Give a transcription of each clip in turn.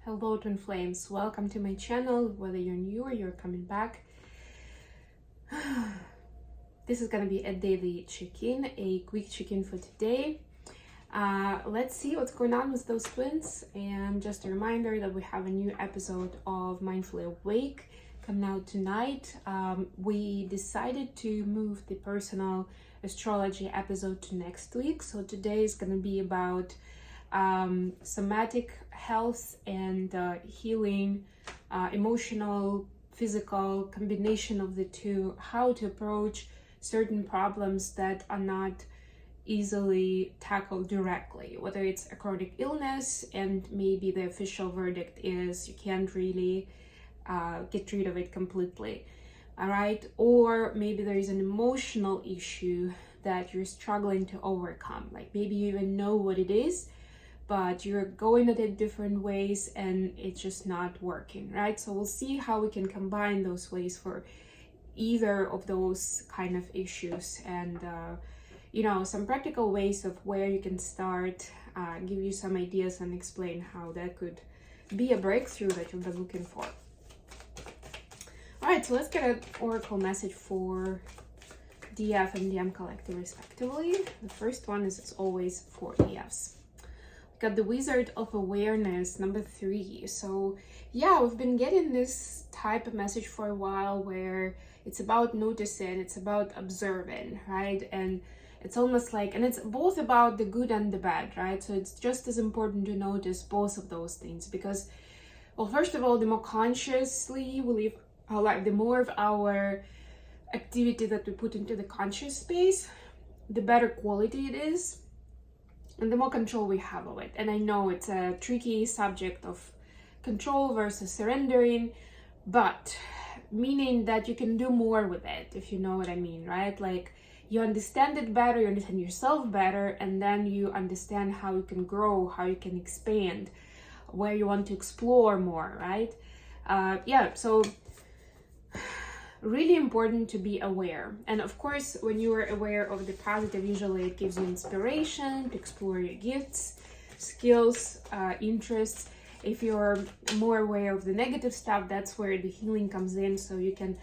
Hello twin flames, welcome to my channel. Whether you're new or you're coming back, this is gonna be a daily check-in, a quick check-in for today. Let's see what's going on with those twins, and just a reminder that we have a new episode of Mindfully Awake coming out tonight. We decided to move the personal astrology episode to next week, so today is going to be about somatic health and healing, emotional, physical, combination of the two, how to approach certain problems that are not easily tackled directly, whether it's a chronic illness and maybe the official verdict is you can't really get rid of it completely, all right? Or maybe there is an emotional issue that you're struggling to overcome, like maybe you even know what it is, but you're going at it different ways and it's just not working, right? So we'll see how we can combine those ways for either of those kind of issues, and some practical ways of where you can start, give you some ideas and explain how that could be a breakthrough that you've been looking for. All right, so let's get an oracle message for DF and DM collective respectively. The first one is, as always, for DFs. Got the Wizard of Awareness, number 3. So yeah, we've been getting this type of message for a while where it's about noticing, it's about observing, right? And it's almost like, and it's both about the good and the bad, right? So it's just as important to notice both of those things because, well, first of all, the more consciously we live our life, the more of our activity that we put into the conscious space, the better quality it is, and the more control we have of it. And I know it's a tricky subject of control versus surrendering, but meaning that you can do more with it, if you know what I mean, right? Like you understand it better, you understand yourself better, and then you understand how you can grow, how you can expand, where you want to explore more, right? So really important to be aware. And of course, when you are aware of the positive, usually it gives you inspiration to explore your gifts, skills, interests. If you're more aware of the negative stuff, that's where the healing comes in. So you can,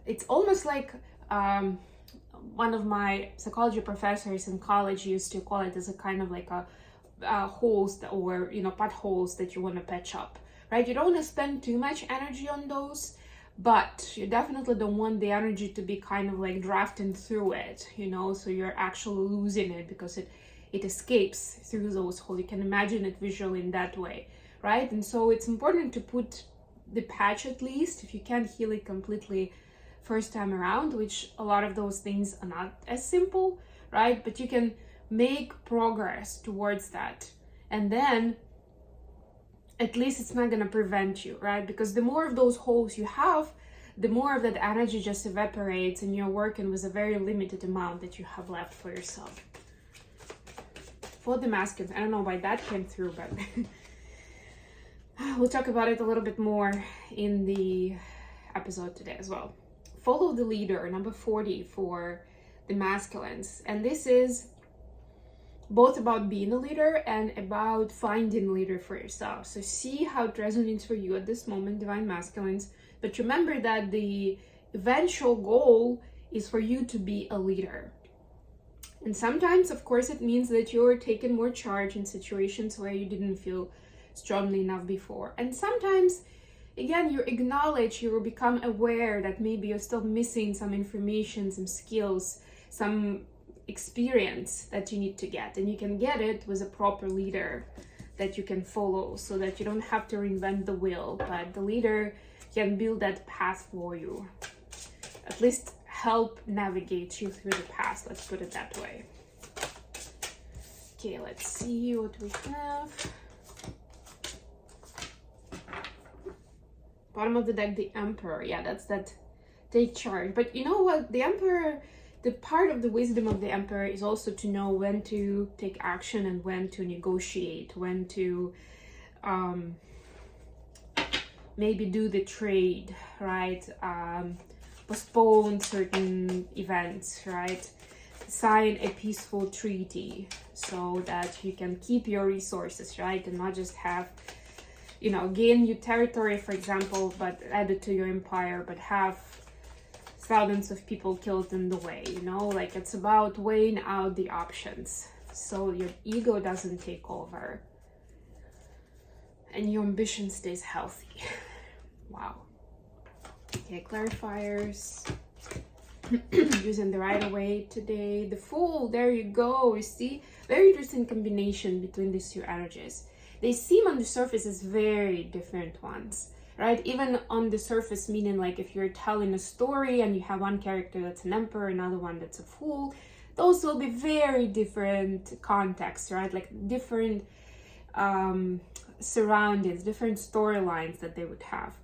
it's almost like one of my psychology professors in college used to call it as a kind of like a holes or potholes that you want to patch up, right? You don't want to spend too much energy on those, but you definitely don't want the energy to be kind of like drafting through it, so you're actually losing it because it escapes through those holes. You can imagine it visually in that way, right? And so it's important to put the patch, at least if you can't heal it completely first time around, which a lot of those things are not as simple, right? But you can make progress towards that, and then at least it's not going to prevent you, right? Because the more of those holes you have, the more of that energy just evaporates and you're working with a very limited amount that you have left for yourself. For the masculines, I don't know why that came through, but we'll talk about it a little bit more in the episode today as well. Follow the leader, number 40 for the masculines. And this is both about being a leader and about finding a leader for yourself. So see how it resonates for you at this moment, divine masculines. But remember that the eventual goal is for you to be a leader. And sometimes, of course, it means that you're taking more charge in situations where you didn't feel strongly enough before. And sometimes, again, you acknowledge, you will become aware that maybe you're still missing some information, some skills, some experience that you need to get, and you can get it with a proper leader that you can follow, so that you don't have to reinvent the wheel, but the leader can build that path for you, at least help navigate you through the path, let's put it that way. Okay, let's see what we have. Bottom of the deck, the Emperor. Yeah, that's that take charge. But you know what, the Emperor, the part of the wisdom of the Emperor is also to know when to take action and when to negotiate, when to maybe do the trade, right? Postpone certain events, right? Sign a peaceful treaty so that you can keep your resources, right? And not just have you know, gain new territory, for example, but add it to your empire, but have thousands of people killed in the way, you know, like it's about weighing out the options so your ego doesn't take over and your ambition stays healthy. Wow. Okay, clarifiers. Using the right away today. The Fool, there you go. You see, very interesting combination between these two energies. They seem on the surface as very different ones, right? Even on the surface, meaning like if you're telling a story and you have one character that's an emperor, another one that's a fool, those will be very different contexts, right? Like different surroundings, different storylines that they would have.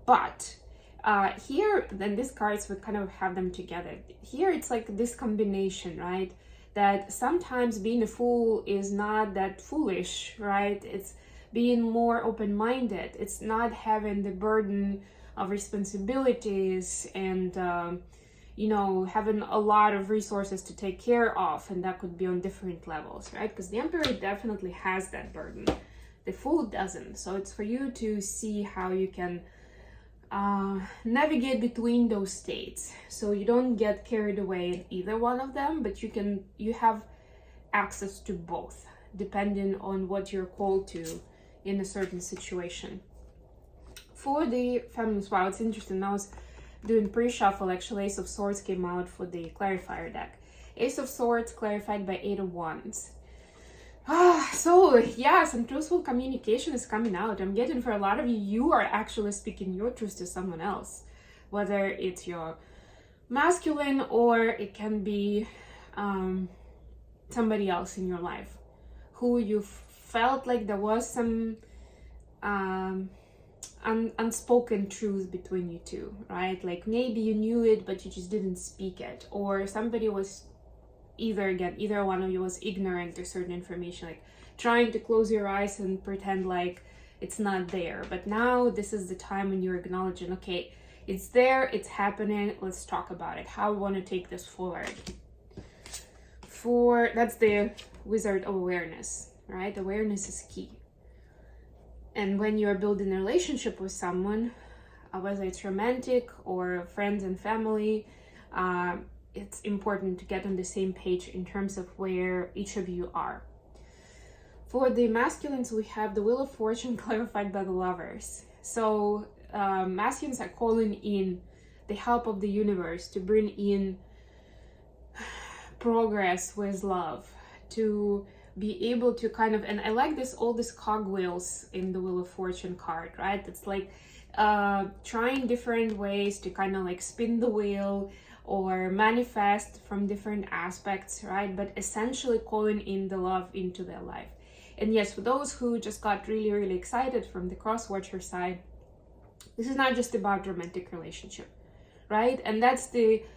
But here, then these cards would kind of have them together. Here it's like this combination, right? That sometimes being a fool is not that foolish, right? It's being more open-minded. It's not having the burden of responsibilities and, you know, having a lot of resources to take care of. And that could be on different levels, right? Because the Emperor definitely has that burden. The Fool doesn't. So it's for you to see how you can navigate between those states, so you don't get carried away in either one of them, but you have access to both depending on what you're called to in a certain situation. For the Feminist, wow, it's interesting. I was doing pre-shuffle, actually. Ace of Swords came out for the clarifier deck. Ace of Swords clarified by 8 of Wands. So yeah, some truthful communication is coming out. I'm getting, for a lot of you, you are actually speaking your truth to someone else, whether it's your masculine or it can be somebody else in your life who you felt like there was some unspoken truth between you two, right? Like maybe you knew it but you just didn't speak it, or somebody was either one of you was ignorant to certain information, like trying to close your eyes and pretend like it's not there. But now this is the time when you're acknowledging, okay, it's there, it's happening, let's talk about it, how we want to take this forward. That's the Wizard of Awareness, right? Awareness is key. And when you're building a relationship with someone, whether it's romantic or friends and family, it's important to get on the same page in terms of where each of you are. For the masculines, we have the Wheel of Fortune clarified by the Lovers. So masculines are calling in the help of the universe to bring in progress with love, to be able to kind of, and I like this, all these cogwheels in the Wheel of Fortune card, right? It's like trying different ways to kind of like spin the wheel or manifest from different aspects, right? But essentially calling in the love into their life. And yes, for those who just got really excited from the cross-watcher side, this is not just about romantic relationship, right? And that's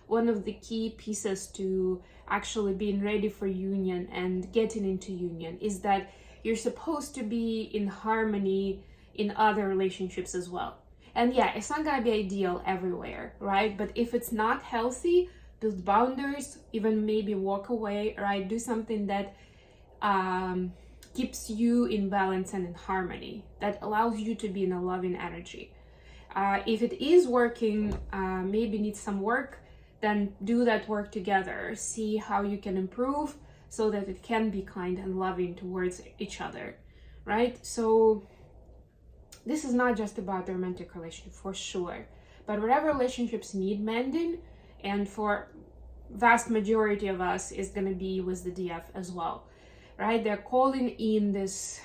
one of the key pieces to actually being ready for union and getting into union, is that you're supposed to be in harmony in other relationships as well. And yeah, it's not gonna be ideal everywhere, right? But if it's not healthy, build boundaries, even maybe walk away, right? Do something that keeps you in balance and in harmony, that allows you to be in a loving energy. If it is working, maybe needs some work, then do that work together. See how you can improve so that it can be kind and loving towards each other, right? So this is not just about the romantic relationship, for sure, but whatever relationships need mending, and for vast majority of us is going to be with the DF as well, right? They're calling in this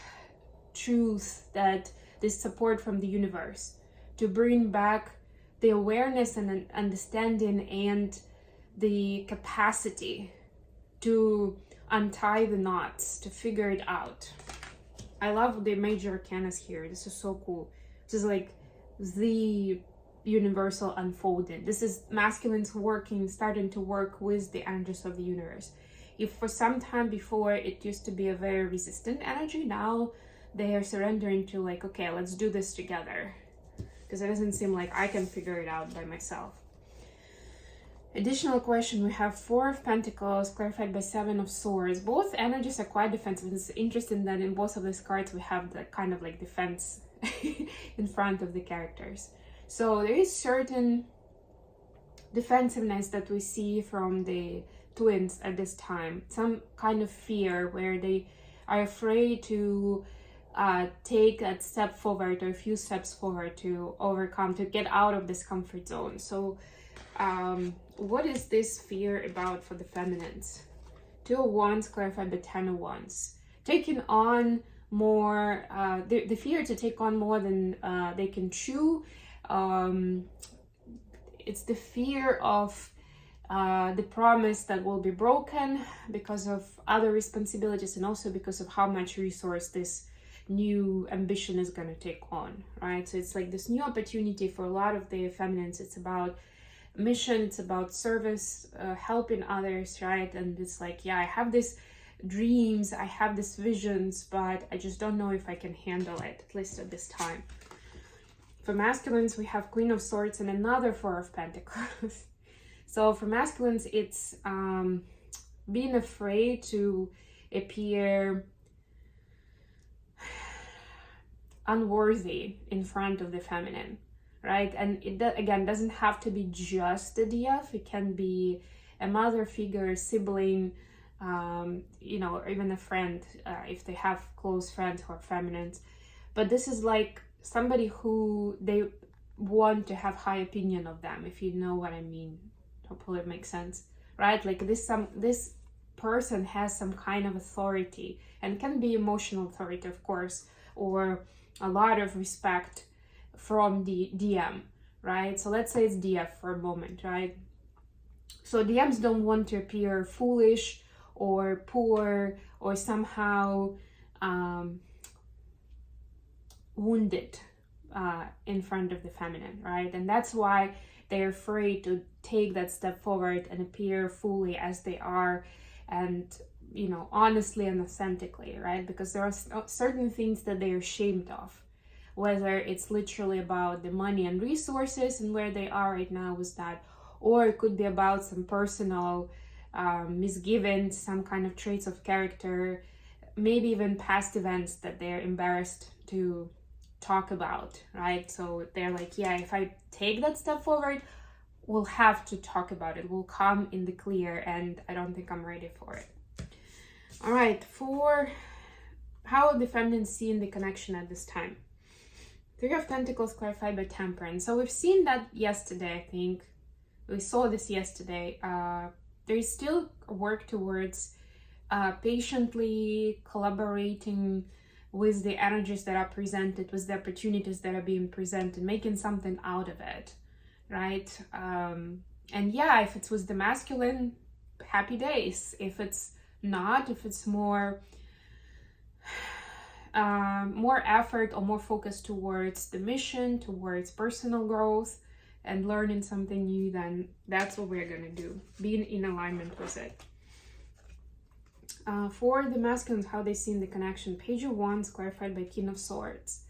truth, that this support from the universe to bring back the awareness and understanding and the capacity to untie the knots, to figure it out. I love the major arcanas here. This is so cool. This is like the universal unfolding. This is masculines starting to work with the energies of the universe. If for some time before it used to be a very resistant energy, now they are surrendering to like, okay, let's do this together, because it doesn't seem like I can figure it out by myself. Additional question, we have Four of Pentacles clarified by Seven of Swords. Both energies are quite defensive. It's interesting that in both of these cards we have the kind of like defense in front of the characters. So there is certain defensiveness that we see from the twins at this time. Some kind of fear where they are afraid to take a step forward or a few steps forward to overcome, to get out of this comfort zone. So what is this fear about for the feminines? Two of Wands clarified by Ten of Wands. Taking on more, the fear to take on more than they can chew. It's the fear of the promise that will be broken because of other responsibilities, and also because of how much resource this new ambition is going to take on, right? So it's like this new opportunity for a lot of the feminines. It's about mission, it's about service, helping others, right? And it's like, yeah, I have these dreams, I have these visions, but I just don't know if I can handle it, at least at this time. For masculines, we have Queen of Swords and another Four of Pentacles. So for masculines, it's being afraid to appear unworthy in front of the feminine, right? And it again doesn't have to be just the DF. It can be a mother figure, sibling, you know, or even a friend, if they have close friends who are feminines. But this is like somebody who they want to have high opinion of them, if you know what I mean. Hopefully it makes sense, right? Like this person has some kind of authority, and can be emotional authority, of course, or a lot of respect from the DM, right? So let's say it's DF for a moment, right? So DMs don't want to appear foolish or poor or somehow wounded in front of the feminine, right? And that's why they're afraid to take that step forward and appear fully as they are, and you know, honestly and authentically, right? Because there are certain things that they're ashamed of, whether it's literally about the money and resources and where they are right now with that, or it could be about some personal misgivings, some kind of traits of character, maybe even past events that they're embarrassed to talk about, right? So they're like, yeah, if I take that step forward, we'll have to talk about it, we'll come in the clear, and I don't think I'm ready for it. All right, for how the feminine seeing the connection at this time. Three of Pentacles clarified by Temperance. So we've seen that yesterday, I think. We saw this yesterday. There is still work towards patiently collaborating with the energies that are presented, with the opportunities that are being presented, making something out of it, right? And yeah, if it's with the masculine, happy days. If it's not, if it's more effort or more focus towards the mission, towards personal growth and learning something new, then that's what we're gonna do, being in alignment with it. For the masculines, how they see in the connection. Page of Wands clarified by King of Swords.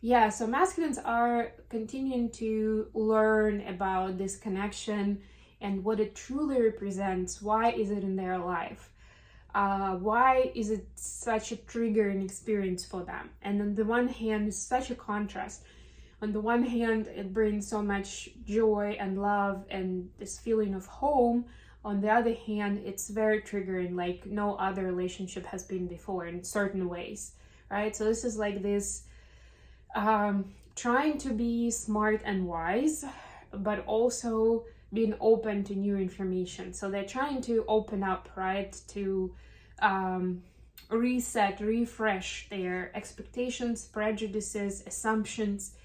Yeah, so masculines are continuing to learn about this connection and what it truly represents. Why is it in their life? Why is it such a triggering experience for them? And on the one hand, it's such a contrast. On the one hand, it brings so much joy and love and this feeling of home. On the other hand, it's very triggering, like no other relationship has been before in certain ways, right? So this is like this trying to be smart and wise, but also being open to new information. So they're trying to open up, right, to reset, refresh their expectations, prejudices, assumptions,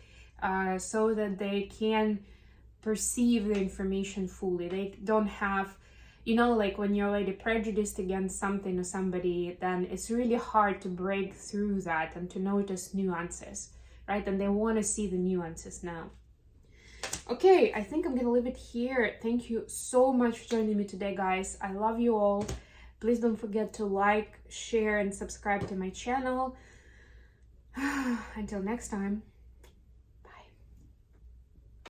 so that they can perceive the information fully. They don't have, you know, like when you're already prejudiced against something or somebody, then it's really hard to break through that and to notice nuances, right? And they want to see the nuances now. Okay, I think I'm gonna leave it here. Thank you so much for joining me today, guys. I love you all. Please don't forget to like, share, and subscribe to my channel. Until next time.